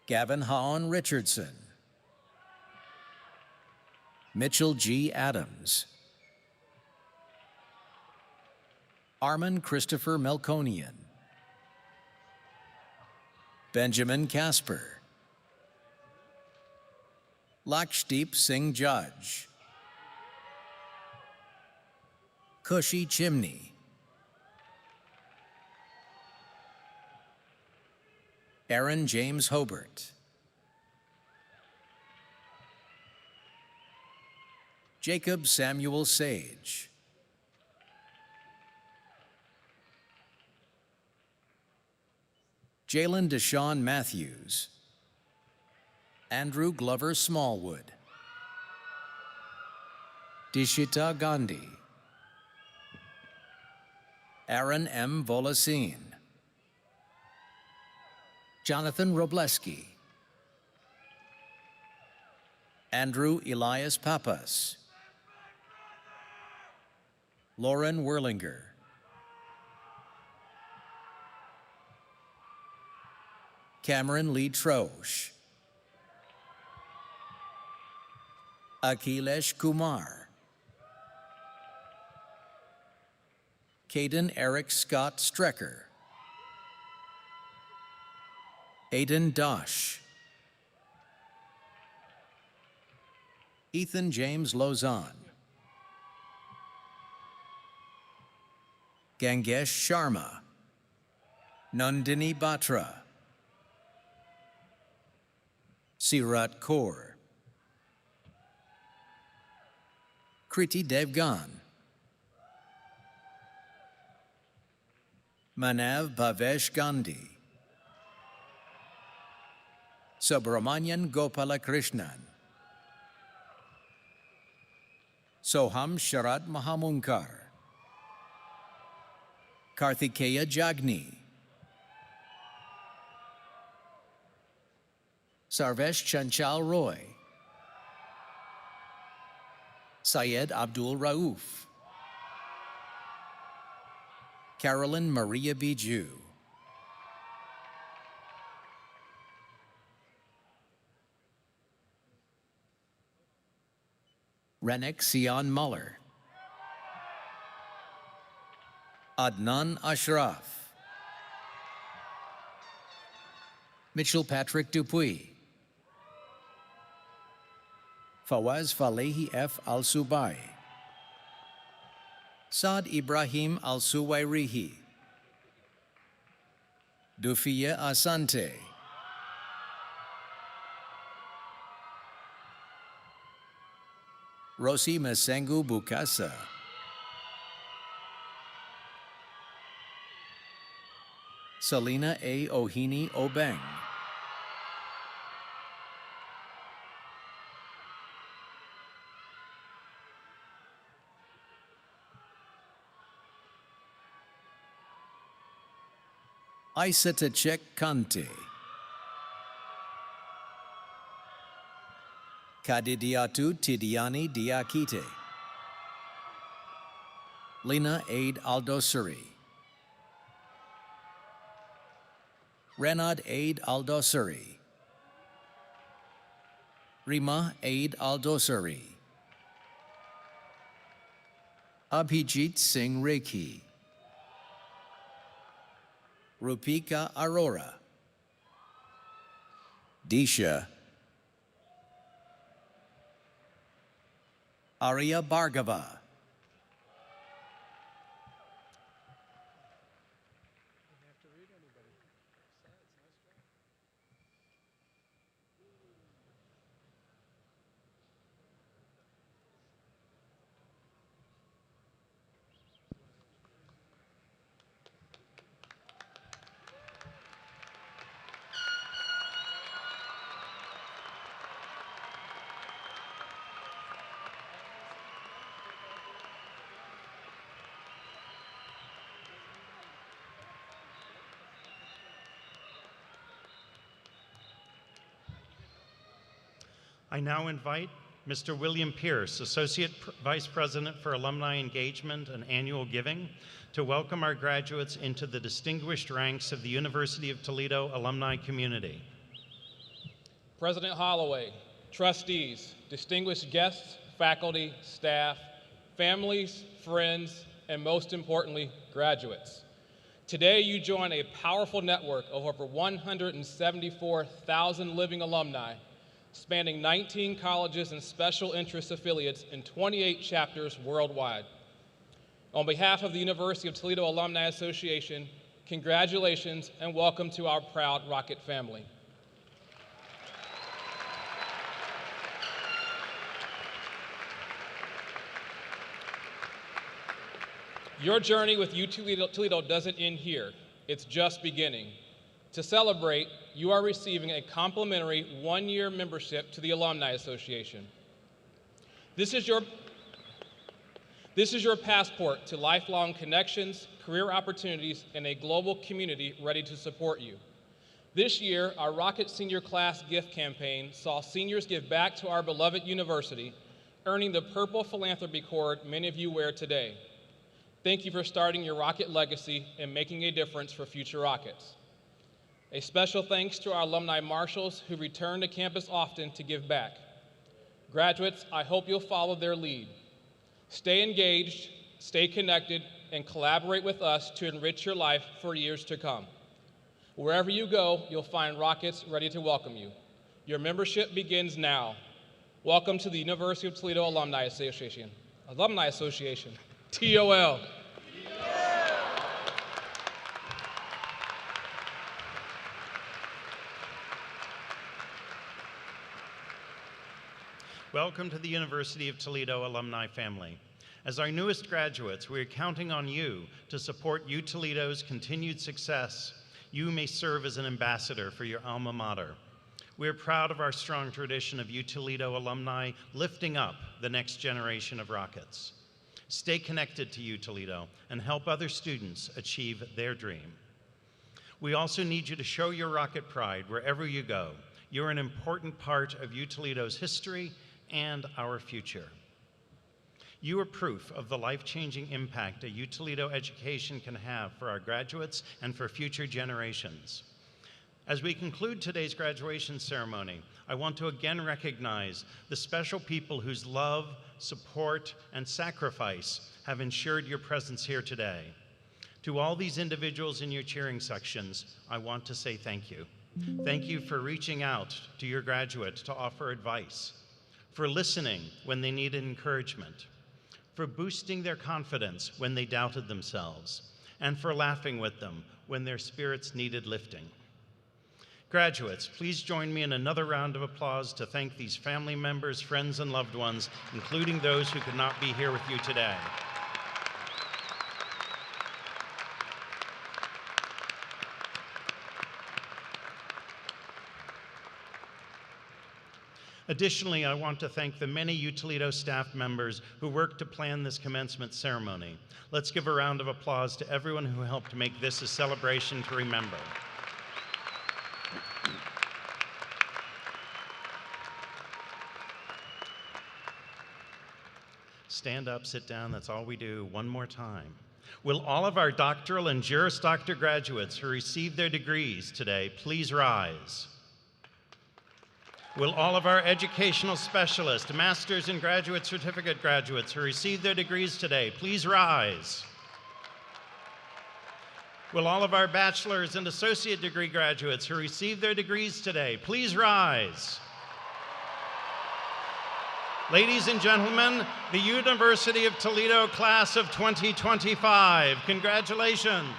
Gavin Haon Richardson, Mitchell G. Adams, Armin Christopher Melkonian, Benjamin Casper, Lakshdeep Singh Judge, Kushi Chimney, Aaron James Hobart, Jacob Samuel Sage. Jalen Deshaun Matthews. Andrew Glover Smallwood. Dishita Gandhi. Aaron M. Volasin. Jonathan Robleski. Andrew Elias Papas. Lauren Werlinger. Cameron Lee Troche. Akhilesh Kumar. Caden Eric Scott Strecker. Aiden Dosh. Ethan James Lozan. Gangesh Sharma. Nandini Batra. Sirat Kaur. Kriti Devgan. Manav Bhavesh Gandhi. Subramanian Gopalakrishnan. Soham Sharad Mahamunkar. Karthikeya Jagni. Sarvesh Chanchal Roy. Syed Abdul Rauf. Carolyn Maria Biju. Renek Sion Muller. Adnan Ashraf. Mitchell Patrick Dupuy. Fawaz Falehi F. Al-Subai. Saad Ibrahim Al-Suwairihi. Dufiya Asante. Rosi Masengu Bukasa. Selena A. Ohini Obeng. Isatachek Kante. Kadidiatu Tidiane Diakite. Lina Aid Aldosari. Renad Aid Aldosari. Rima Aid Aldosari. Abhijit Singh Rekhi. Rupika Arora. Disha. Arya Bhargava. I now invite Mr. William Pierce, Associate Vice President for Alumni Engagement and Annual Giving, to welcome our graduates into the distinguished ranks of the University of Toledo alumni community. President Holloway, trustees, distinguished guests, faculty, staff, families, friends, and most importantly, graduates. Today, you join a powerful network of over 174,000 living alumni, spanning 19 colleges and special interest affiliates in 28 chapters worldwide. On behalf of the University of Toledo Alumni Association, congratulations and welcome to our proud Rocket family. Your journey with UT Toledo doesn't end here. It's just beginning. To celebrate, you are receiving a complimentary one-year membership to the Alumni Association. This is your passport to lifelong connections, career opportunities, and a global community ready to support you. This year, our Rocket Senior Class Gift Campaign saw seniors give back to our beloved university, earning the purple philanthropy cord many of you wear today. Thank you for starting your Rocket legacy and making a difference for future Rockets. A special thanks to our alumni marshals who return to campus often to give back. Graduates, I hope you'll follow their lead. Stay engaged, stay connected, and collaborate with us to enrich your life for years to come. Wherever you go, you'll find Rockets ready to welcome you. Your membership begins now. Welcome to the University of Toledo Alumni Association. TOL. Welcome to the University of Toledo alumni family. As our newest graduates, we are counting on you to support U Toledo's continued success. You may serve as an ambassador for your alma mater. We are proud of our strong tradition of U Toledo alumni lifting up the next generation of Rockets. Stay connected to U Toledo and help other students achieve their dream. We also need you to show your Rocket pride wherever you go. You're an important part of U Toledo's history and our future. You are proof of the life-changing impact a U Toledo education can have for our graduates and for future generations. As we conclude today's graduation ceremony, I want to again recognize the special people whose love, support, and sacrifice have ensured your presence here today. To all these individuals in your cheering sections, I want to say thank you. Thank you for reaching out to your graduates to offer advice, for listening when they needed encouragement, for boosting their confidence when they doubted themselves, and for laughing with them when their spirits needed lifting. Graduates, please join me in another round of applause to thank these family members, friends, and loved ones, including those who could not be here with you today. Additionally, I want to thank the many U Toledo staff members who worked to plan this commencement ceremony. Let's give a round of applause to everyone who helped make this a celebration to remember. Stand up, sit down, that's all we do. One more time. Will all of our doctoral and Juris Doctor graduates who received their degrees today please rise? Will all of our educational specialists, master's and graduate certificate graduates who received their degrees today please rise? Will all of our bachelor's and associate degree graduates who received their degrees today please rise? Ladies and gentlemen, the University of Toledo class of 2025, congratulations.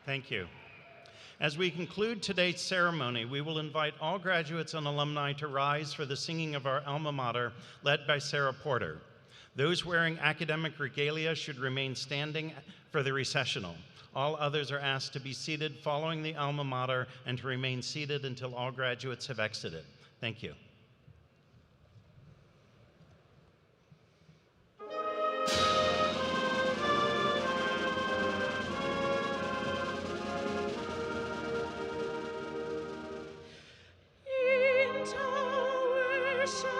Thank you. As we conclude today's ceremony, we will invite all graduates and alumni to rise for the singing of our alma mater, led by Sarah Porter. Those wearing academic regalia should remain standing for the recessional. All others are asked to be seated following the alma mater and to remain seated until all graduates have exited. Thank you. In tower